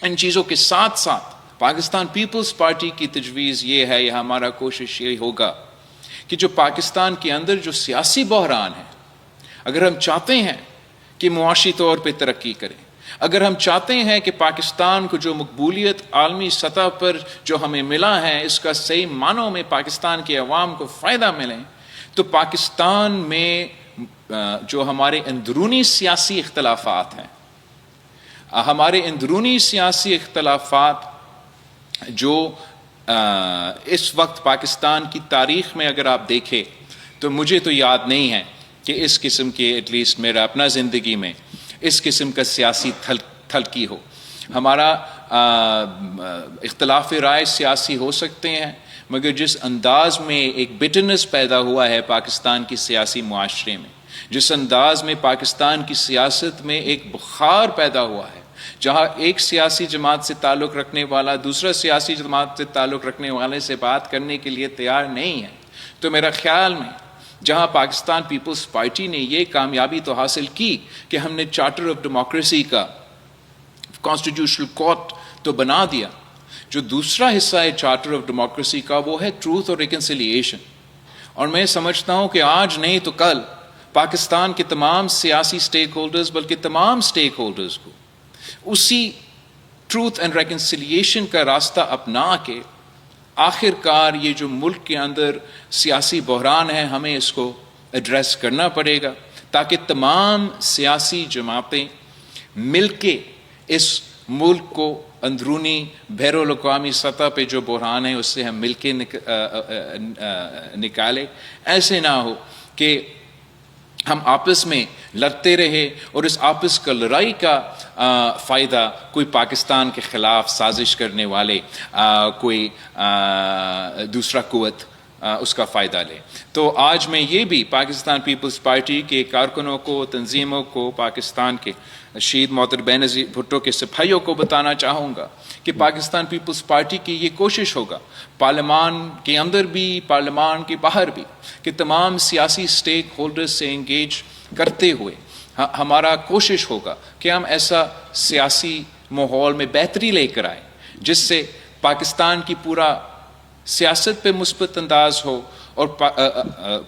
ان چیزوں کے ساتھ ساتھ پاکستان پیپلز پارٹی کی تجویز یہ ہے، یا ہمارا کوشش یہ ہوگا کہ جو پاکستان کے اندر جو سیاسی بحران ہے، اگر ہم چاہتے ہیں کہ معاشی طور پہ ترقی کریں، اگر ہم چاہتے ہیں کہ پاکستان کو جو مقبولیت عالمی سطح پر جو ہمیں ملا ہے اس کا صحیح معنوں میں پاکستان کے عوام کو فائدہ ملے، تو پاکستان میں جو ہمارے اندرونی سیاسی اختلافات ہیں، ہمارے اندرونی سیاسی اختلافات جو اس وقت پاکستان کی تاریخ میں اگر آپ دیکھیں تو مجھے تو یاد نہیں ہے کہ اس قسم کے، ایٹ لیسٹ میرا اپنا زندگی میں اس قسم کا سیاسی تھلکی ہو۔ ہمارا اختلاف رائے سیاسی ہو سکتے ہیں، مگر جس انداز میں ایک بٹرنس پیدا ہوا ہے پاکستان کی سیاسی معاشرے میں، جس انداز میں پاکستان کی سیاست میں ایک بخار پیدا ہوا ہے، جہاں ایک سیاسی جماعت سے تعلق رکھنے والا دوسرا سیاسی جماعت سے تعلق رکھنے والے سے بات کرنے کے لیے تیار نہیں ہے، تو میرا خیال میں جہاں پاکستان پیپلز پارٹی نے یہ کامیابی تو حاصل کی کہ ہم نے چارٹر آف ڈیموکریسی کا کانسٹیٹیوشنل کورٹ تو بنا دیا، جو دوسرا حصہ ہے چارٹر آف ڈیموکریسی کا وہ ہے ٹروتھ اور ریکنسیلیشن۔ اور میں سمجھتا ہوں کہ آج نہیں تو کل پاکستان کے تمام سیاسی سٹیک ہولڈرز، بلکہ تمام سٹیک ہولڈرز کو اسی ٹروتھ اینڈ ریکنسیلیشن کا راستہ اپنا کے آخر کار یہ جو ملک کے اندر سیاسی بحران ہے ہمیں اس کو ایڈریس کرنا پڑے گا، تاکہ تمام سیاسی جماعتیں مل کے اس ملک کو اندرونی بین الاقوامی سطح پہ جو بحران ہے اس سے ہم مل کے نکالے۔ ایسے نہ ہو کہ ہم آپس میں لڑتے رہے اور اس آپس کا لڑائی کا فائدہ کوئی پاکستان کے خلاف سازش کرنے والے کوئی دوسرا قوت اس کا فائدہ لے۔ تو آج میں یہ بھی پاکستان پیپلز پارٹی کے کارکنوں کو، تنظیموں کو، پاکستان کے شہید محترم بینظیر بھٹو کے سپاہیوں کو بتانا چاہوں گا کہ پاکستان پیپلز پارٹی کی یہ کوشش ہوگا، پارلیمان کے اندر بھی پارلیمان کے باہر بھی، کہ تمام سیاسی سٹیک ہولڈرز سے انگیج کرتے ہوئے ہمارا کوشش ہوگا کہ ہم ایسا سیاسی ماحول میں بہتری لے کر آئیں جس سے پاکستان کی پورا سیاست پہ مثبت انداز ہو اور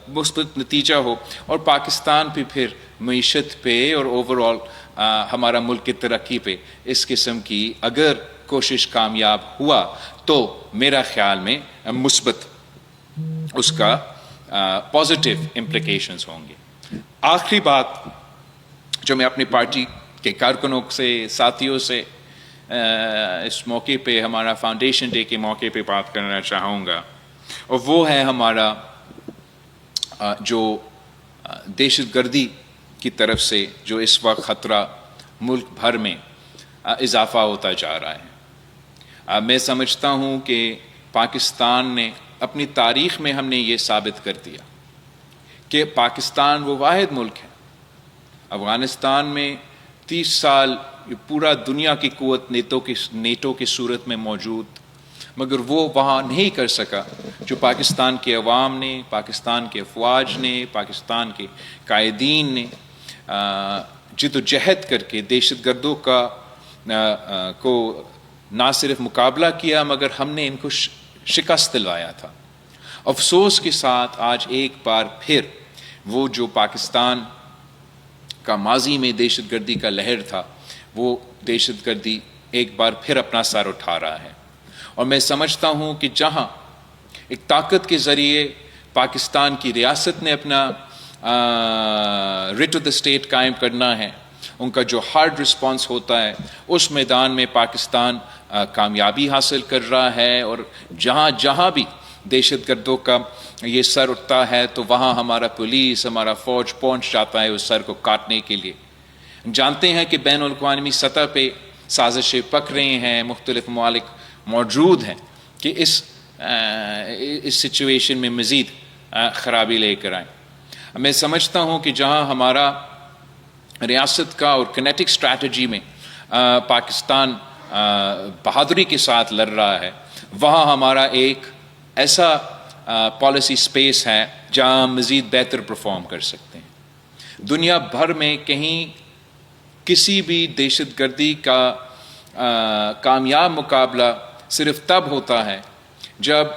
مثبت نتیجہ ہو، اور پاکستان پہ پھر معیشت پہ اور اوور آل ہمارا ملک کی ترقی پہ اس قسم کی اگر کوشش کامیاب ہوا تو میرا خیال میں مثبت اس کا پازیٹیو امپلیکیشنز ہوں گے۔ آخری بات جو میں اپنی پارٹی کے کارکنوں سے، ساتھیوں سے اس موقع پہ، ہمارا فاؤنڈیشن ڈے کے موقع پہ بات کرنا چاہوں گا، اور وہ ہے ہمارا جو دہشت گردی کی طرف سے جو اس وقت خطرہ ملک بھر میں اضافہ ہوتا جا رہا ہے۔ میں سمجھتا ہوں کہ پاکستان نے اپنی تاریخ میں ہم نے یہ ثابت کر دیا کہ پاکستان وہ واحد ملک ہے۔ افغانستان میں 30 سال پورا دنیا کی قوت نیٹو کی صورت میں موجود، مگر وہ وہاں نہیں کر سکا جو پاکستان کے عوام نے، پاکستان کے افواج نے، پاکستان کے قائدین نے جد و جہد کر کے دہشت گردوں کو نہ صرف مقابلہ کیا مگر ہم نے ان کو شکست دلوایا تھا۔ افسوس کے ساتھ آج ایک بار پھر وہ جو پاکستان کا ماضی میں دہشت گردی کا لہر تھا، وہ دہشت گردی ایک بار پھر اپنا سر اٹھا رہا ہے، اور میں سمجھتا ہوں کہ جہاں ایک طاقت کے ذریعے پاکستان کی ریاست نے اپنا ریٹ آف دا اسٹیٹ قائم کرنا ہے، ان کا جو ہارڈ رسپانس ہوتا ہے اس میدان میں پاکستان کامیابی حاصل کر رہا ہے، اور جہاں جہاں بھی دہشت گردوں کا یہ سر اٹھتا ہے تو وہاں ہمارا پولیس، ہمارا فوج پہنچ جاتا ہے اس سر کو کاٹنے کے لیے۔ جانتے ہیں کہ بین الاقوامی سطح پہ سازشیں پک رہی ہیں، مختلف ممالک موجود ہیں کہ اس سچویشن میں مزید خرابی لے کر آئیں۔ میں سمجھتا ہوں کہ جہاں ہمارا ریاست کا اور کنیٹک اسٹریٹجی میں پاکستان بہادری کے ساتھ لڑ رہا ہے، وہاں ہمارا ایک ایسا پالیسی سپیس ہے جہاں ہم مزید بہتر پرفارم کر سکتے ہیں۔ دنیا بھر میں کہیں کسی بھی دہشت گردی کا کامیاب مقابلہ صرف تب ہوتا ہے جب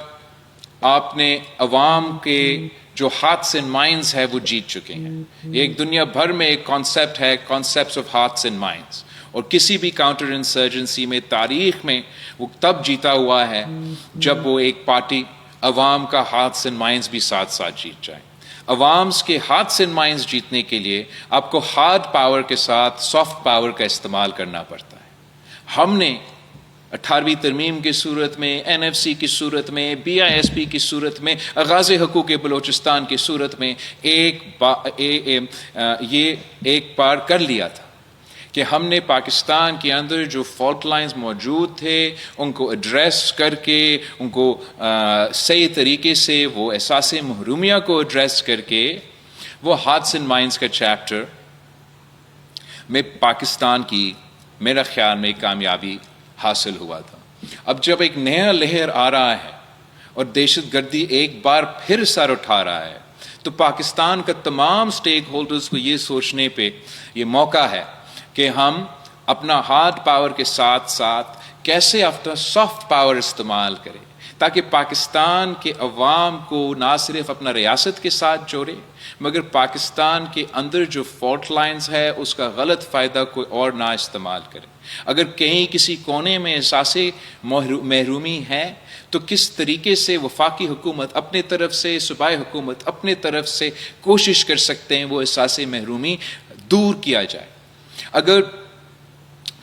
آپ نے عوام کے جو ہارٹس اینڈ مائنڈز ہے وہ جیت چکے ہیں. ایک دنیا بھر میں ایک کانسیپٹ ہے، concepts of hearts and minds, اور کسی بھی کاؤنٹر انسرجنسی میں تاریخ میں وہ تب جیتا ہوا ہے جب وہ ایک پارٹی عوام کا ہارٹس اینڈ مائنڈز بھی ساتھ ساتھ جیت جائے. عوامس کے ہارٹس اینڈ مائنڈز جیتنے کے لیے آپ کو ہارڈ پاور کے ساتھ سافٹ پاور کا استعمال کرنا پڑتا ہے. ہم نے 18ویں ترمیم کی صورت میں، این ایف سی کی صورت میں، بی آئی ایس پی کی صورت میں، آغاز حقوق بلوچستان کی صورت میں یہ ایک بار کر لیا تھا کہ ہم نے پاکستان کے اندر جو فالٹ لائنز موجود تھے ان کو ایڈریس کر کے، ان کو صحیح طریقے سے وہ احساس محرومیہ کو ایڈریس کر کے، وہ ہارٹس اینڈ مائنڈز کا چیپٹر میں پاکستان کی میرا خیال میں کامیابی حاصل ہوا تھا. اب جب ایک نیا لہر آ رہا ہے اور دہشت گردی ایک بار پھر سر اٹھا رہا ہے تو پاکستان کا تمام سٹیک ہولڈرز کو یہ سوچنے پہ یہ موقع ہے کہ ہم اپنا ہارڈ پاور کے ساتھ ساتھ کیسے اپنا سافٹ پاور استعمال کریں تاکہ پاکستان کے عوام کو نہ صرف اپنا ریاست کے ساتھ جوڑے مگر پاکستان کے اندر جو فالٹ لائنز ہے اس کا غلط فائدہ کوئی اور نہ استعمال کرے. اگر کہیں کسی کونے میں احساس محرومی ہے تو کس طریقے سے وفاقی حکومت اپنے طرف سے، صوبائی حکومت اپنے طرف سے کوشش کر سکتے ہیں وہ احساس محرومی دور کیا جائے. اگر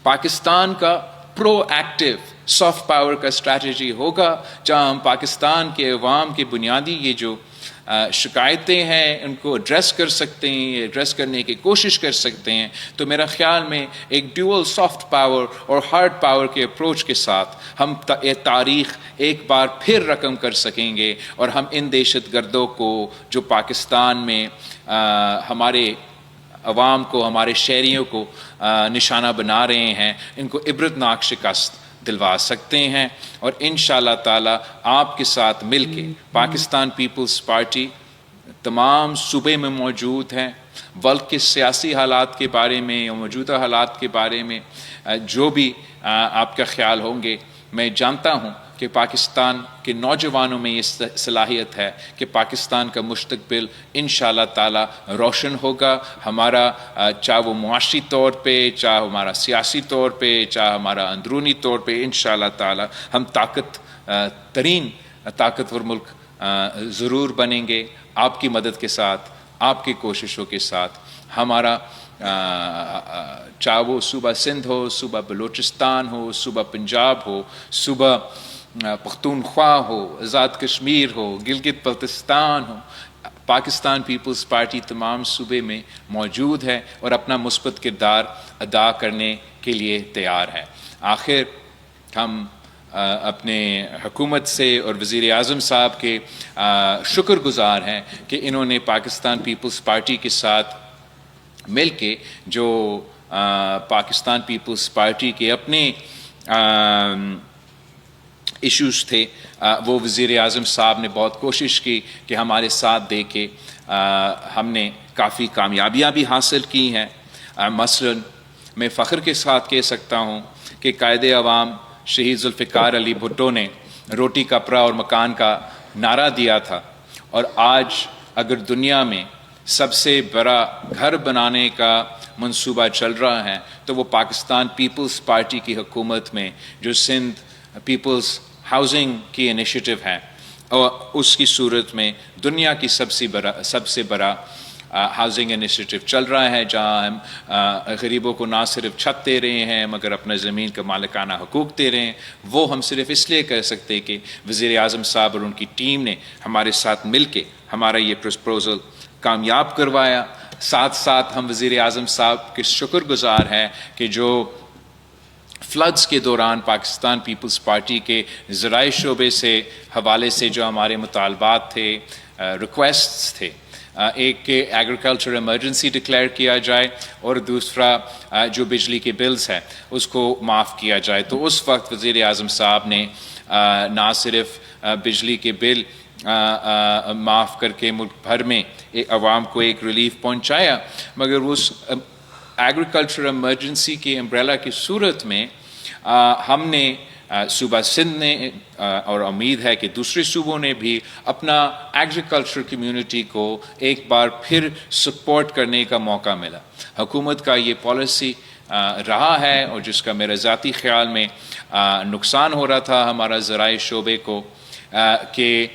پاکستان کا پرو ایکٹیو سافٹ پاور کا اسٹریٹجی ہوگا جہاں ہم پاکستان کے عوام کے بنیادی یہ جو شکایتیں ہیں ان کو ایڈریس کر سکتے ہیں، ایڈریس کرنے کی کوشش کر سکتے ہیں، تو میرا خیال میں ایک ڈیول سافٹ پاور اور ہارڈ پاور کے اپروچ کے ساتھ ہم تاریخ ایک بار پھر رقم کر سکیں گے اور ہم ان دہشت گردوں کو جو پاکستان میں ہمارے عوام کو، ہمارے شہریوں کو نشانہ بنا رہے ہیں، ان کو عبرتناک شکست دلوا سکتے ہیں. اور انشاءاللہ تعالی آپ کے ساتھ مل کے پاکستان پیپلز پارٹی تمام صوبے میں موجود ہیں. ملک کے سیاسی حالات کے بارے میں، موجودہ حالات کے بارے میں جو بھی آپ کا خیال ہوں گے، میں جانتا ہوں کہ پاکستان کے نوجوانوں میں یہ صلاحیت ہے کہ پاکستان کا مستقبل انشاءاللہ تعالی روشن ہوگا. ہمارا چاہے وہ معاشی طور پہ، چاہے ہمارا سیاسی طور پہ، چاہے ہمارا اندرونی طور پہ، انشاءاللہ تعالی ہم طاقتور ملک ضرور بنیں گے آپ کی مدد کے ساتھ، آپ کی کوششوں کے ساتھ. ہمارا چاہے وہ صوبہ سندھ ہو، صوبہ بلوچستان ہو، صوبہ پنجاب ہو، صوبہ پختونخوا ہو، آزاد کشمیر ہو، گلگت بلتستان ہو، پاکستان پیپلز پارٹی تمام صوبے میں موجود ہے اور اپنا مثبت کردار ادا کرنے کے لیے تیار ہے. آخر ہم اپنے حکومت سے اور وزیر اعظم صاحب کے شکر گزار ہیں کہ انہوں نے پاکستان پیپلز پارٹی کے ساتھ مل کے جو پاکستان پیپلز پارٹی کے اپنے ایشوز تھے وہ وزیر اعظم صاحب نے بہت کوشش کی کہ ہمارے ساتھ دے کے ہم نے کافی کامیابیاں بھی حاصل کی ہیں. مثلاً میں فخر کے ساتھ کہہ سکتا ہوں کہ قائد عوام شہید ذوالفقار علی بھٹو نے روٹی کپڑا اور مکان کا نعرہ دیا تھا، اور آج اگر دنیا میں سب سے بڑا گھر بنانے کا منصوبہ چل رہا ہے تو وہ پاکستان پیپلز پارٹی کی حکومت میں جو سندھ پیپلز ہاؤسنگ کی انیشیٹو ہے اور اس کی صورت میں دنیا کی سب سے بڑا ہاؤسنگ انیشیٹو چل رہا ہے، جہاں ہم غریبوں کو نہ صرف چھت دے رہے ہیں مگر اپنا زمین کا مالکانہ حقوق دے رہے ہیں. وہ ہم صرف اس لیے کر سکتے کہ وزیر اعظم صاحب اور ان کی ٹیم نے ہمارے ساتھ مل کے ہمارا یہ پروپوزل کامیاب کروایا. ساتھ ساتھ ہم وزیر اعظم صاحب کے شکر گزار ہیں کہ جو فلڈز کے دوران پاکستان پیپلز پارٹی کے زرعی شعبے سے حوالے سے جو ہمارے مطالبات تھے، ریکویسٹس تھے، ایک کہ ایگریکلچر ایمرجنسی ڈکلیئر کیا جائے اور دوسرا جو بجلی کے بلز ہیں اس کو معاف کیا جائے. تو اس وقت وزیر اعظم صاحب نے نہ صرف بجلی کے بل معاف کر کے ملک بھر میں عوام کو ایک ریلیف پہنچایا مگر اس ایگریکلچر ایمرجنسی کی امبریلا کی صورت میں ہم نے صوبہ سندھ نے اور امید ہے کہ دوسرے صوبوں نے بھی اپنا ایگریکلچر کمیونٹی کو ایک بار پھر سپورٹ کرنے کا موقع ملا. حکومت کا یہ پالیسی رہا ہے اور جس کا میرے ذاتی خیال میں نقصان ہو رہا تھا ہمارا زرعی شعبے کو کہ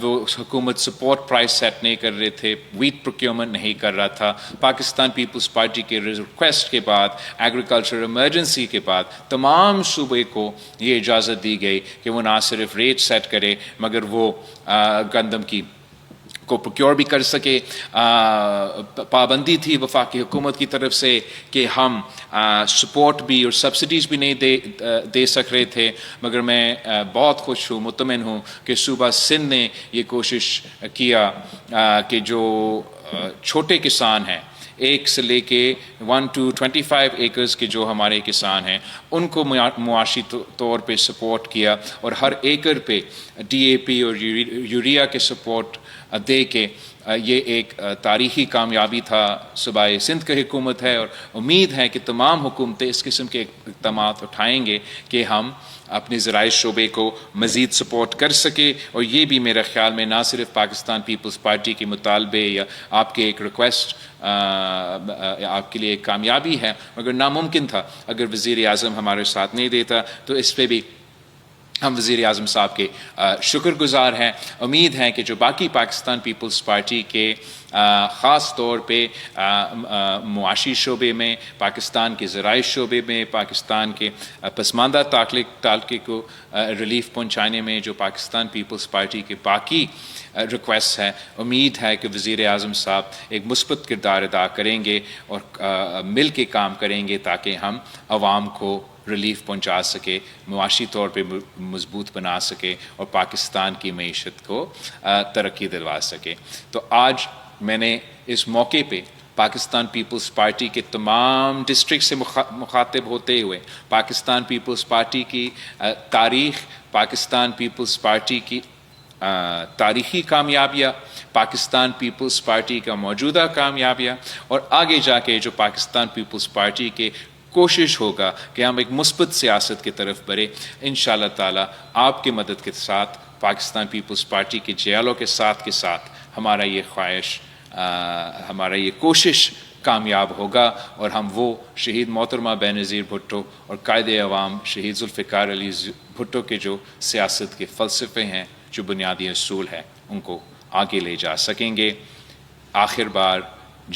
وہ حکومت سپورٹ پرائس سیٹ نہیں کر رہے تھے, ویٹ پروکیورمنٹ نہیں کر رہا تھا. پاکستان پیپلز پارٹی کے ریکویسٹ کے بعد, ایگریکلچر ایمرجنسی کے بعد تمام صوبے کو یہ اجازت دی گئی کہ وہ نہ صرف ریٹ سیٹ کرے مگر وہ گندم کی کو پروکیور بھی کر سکے. پابندی تھی وفاقی حکومت کی طرف سے کہ ہم سپورٹ بھی اور سبسڈیز بھی نہیں دے سک رہے تھے, مگر میں بہت خوش ہوں, مطمئن ہوں کہ صوبہ سندھ نے یہ کوشش کیا کہ جو چھوٹے کسان ہیں, 1 سے لے کے 1 to 25 ایکرز کے جو ہمارے کسان ہیں, ان کو معاشی طور پہ سپورٹ کیا اور ہر ایکر پہ DAP اور یوریا کے سپورٹ دے کے یہ ایک تاریخی کامیابی تھا صوبہ سندھ کی حکومت ہے. اور امید ہے کہ تمام حکومتیں اس قسم کے اقدامات اٹھائیں گے کہ ہم اپنے زرعی شعبے کو مزید سپورٹ کر سکے. اور یہ بھی میرے خیال میں نہ صرف پاکستان پیپلز پارٹی کے مطالبے یا آپ کے ایک ریکویسٹ آپ کے لیے ایک کامیابی ہے, مگر ناممکن تھا اگر وزیر اعظم ہمارے ساتھ نہیں دیتا. تو اس پہ بھی ہم وزیر اعظم صاحب کے شکر گزار ہیں. امید ہے کہ جو باقی پاکستان پیپلز پارٹی کے خاص طور پہ معاشی شعبے میں, پاکستان کے زرعی شعبے میں, پاکستان کے پسماندہ تعلقے کو ریلیف پہنچانے میں جو پاکستان پیپلز پارٹی کے باقی ریکویسٹ ہے, امید ہے کہ وزیر اعظم صاحب ایک مثبت کردار ادا کریں گے اور مل کے کام کریں گے تاکہ ہم عوام کو ریلیف پہنچا سکے, معاشی طور پہ مضبوط بنا سکے اور پاکستان کی معیشت کو ترقی دلوا سکے. تو آج میں نے اس موقع پہ پاکستان پیپلز پارٹی کے تمام ڈسٹرکٹ سے مخاطب ہوتے ہوئے پاکستان پیپلز پارٹی کی تاریخ, پاکستان پیپلز پارٹی کی تاریخی کامیابیاں, پاکستان پیپلز پارٹی کا موجودہ کامیابیاں اور آگے جا کے جو پاکستان پیپلز پارٹی کے کوشش ہوگا کہ ہم ایک مثبت سیاست کی طرف بڑھیں. انشاءاللہ تعالی آپ کی مدد کے ساتھ پاکستان پیپلز پارٹی کے جیالوں کے ساتھ ہمارا یہ خواہش, ہمارا یہ کوشش کامیاب ہوگا اور ہم وہ شہید محترمہ بینظیر بھٹو اور قائد عوام شہید ذوالفقار علی بھٹو کے جو سیاست کے فلسفے ہیں, جو بنیادی اصول ہیں, ان کو آگے لے جا سکیں گے. آخر بار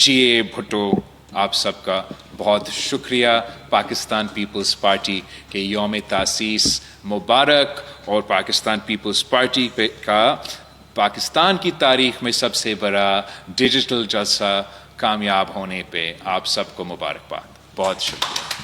GA بھٹو آپ سب کا بہت شکریہ. پاکستان پیپلز پارٹی کے یوم تاسیس مبارک, اور پاکستان پیپلز پارٹی کا پاکستان کی تاریخ میں سب سے بڑا ڈیجیٹل جلسہ کامیاب ہونے پہ آپ سب کو مبارکباد. بہت شکریہ.